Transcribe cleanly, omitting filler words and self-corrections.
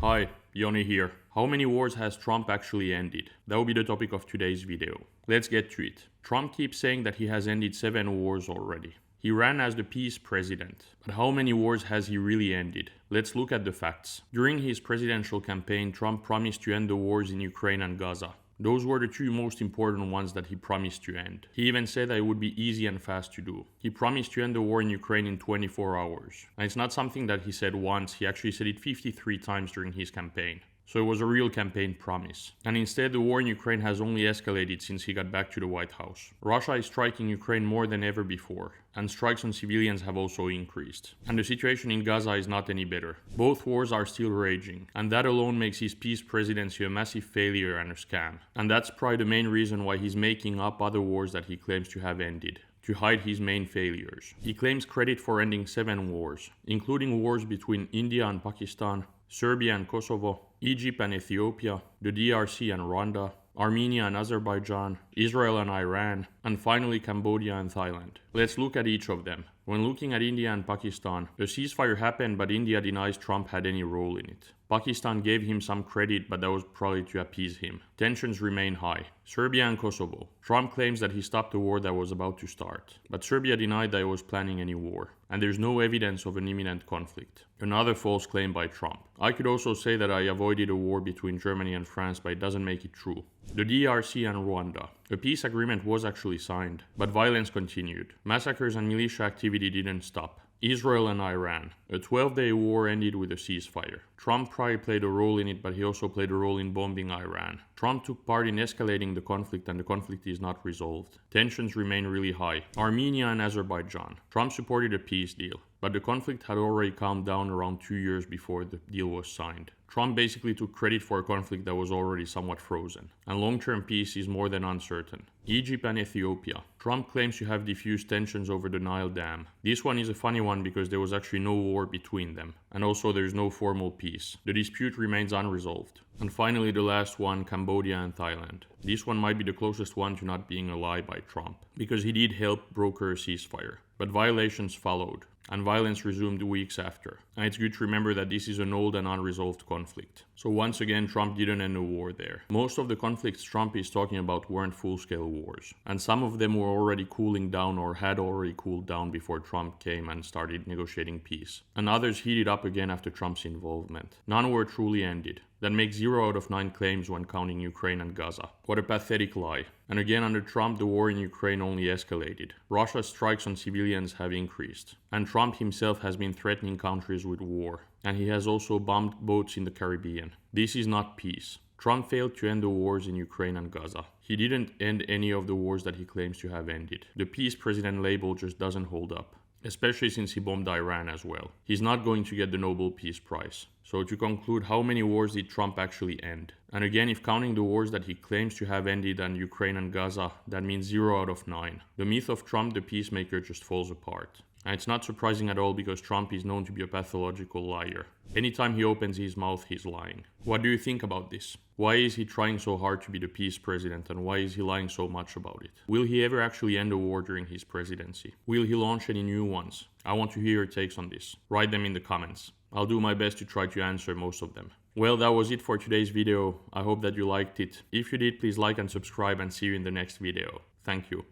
Hi, Joni here. How many wars has Trump actually ended? That will be the topic of today's video. Let's get to it. Trump keeps saying that he has ended 7 wars already. He ran as the peace president. But how many wars has he really ended? Let's look at the facts. During his presidential campaign, Trump promised to end the wars in Ukraine and Gaza. Those were the 2 most important ones that he promised to end. He even said that it would be easy and fast to do. He promised to end the war in Ukraine in 24 hours. And it's not something that he said once, he actually said it 53 times during his campaign. So it was a real campaign promise. And instead, the war in Ukraine has only escalated since he got back to the White House. Russia is striking Ukraine more than ever before, and strikes on civilians have also increased. And the situation in Gaza is not any better. Both wars are still raging, and that alone makes his peace presidency a massive failure and a scam. And that's probably the main reason why he's making up other wars that he claims to have ended, to hide his main failures. He claims credit for ending 7 wars, including wars between India and Pakistan, Serbia and Kosovo, Egypt and Ethiopia, the DRC and Rwanda, Armenia and Azerbaijan, Israel and Iran, and finally Cambodia and Thailand. Let's look at each of them. When looking at India and Pakistan, a ceasefire happened, but India denies Trump had any role in it. Pakistan gave him some credit, but that was probably to appease him. Tensions remain high. Serbia and Kosovo. Trump claims that he stopped the war that was about to start, but Serbia denied that it was planning any war, and there's no evidence of an imminent conflict. Another false claim by Trump. I could also say that I avoided a war between Germany and France, but it doesn't make it true. The DRC and Rwanda. A peace agreement was actually signed, but violence continued. Massacres and militia activity didn't stop. Israel and Iran. A 12-day war ended with a ceasefire. Trump probably played a role in it, but he also played a role in bombing Iran. Trump took part in escalating the conflict, and the conflict is not resolved. Tensions remain really high. Armenia and Azerbaijan. Trump supported a peace deal, but the conflict had already calmed down around 2 years before the deal was signed. Trump basically took credit for a conflict that was already somewhat frozen, and long-term peace is more than uncertain. Egypt and Ethiopia. Trump claims to have diffused tensions over the Nile Dam. This one is a funny one because there was actually no war between them, and also there is no formal peace. The dispute remains unresolved. And finally, the last one, Cambodia and Thailand. This one might be the closest one to not being a lie by Trump, because he did help broker a ceasefire, but violations followed, and violence resumed weeks after. And it's good to remember that this is an old and unresolved conflict. So once again, Trump didn't end a war there. Most of the conflicts Trump is talking about weren't full-scale wars, and some of them were already cooling down or had already cooled down before Trump came and started negotiating peace. And others heated up again after Trump's involvement. None were truly ended. That makes 0 out of 9 claims when counting Ukraine and Gaza. What a pathetic lie. And again, under Trump, the war in Ukraine only escalated. Russia's strikes on civilians have increased. And Trump himself has been threatening countries with war. And he has also bombed boats in the Caribbean. This is not peace. Trump failed to end the wars in Ukraine and Gaza. He didn't end any of the wars that he claims to have ended. The peace president label just doesn't hold up, especially since he bombed Iran as well. He's not going to get the Nobel Peace Prize. So to conclude, how many wars did Trump actually end? And again, if counting the wars that he claims to have ended on Ukraine and Gaza, that means 0 out of 9. The myth of Trump the peacemaker just falls apart. And it's not surprising at all because Trump is known to be a pathological liar. Anytime he opens his mouth, he's lying. What do you think about this? Why is he trying so hard to be the peace president, and why is he lying so much about it? Will he ever actually end a war during his presidency? Will he launch any new ones? I want to hear your takes on this. Write them in the comments. I'll do my best to try to answer most of them. Well, that was it for today's video. I hope that you liked it. If you did, please like and subscribe, and see you in the next video. Thank you.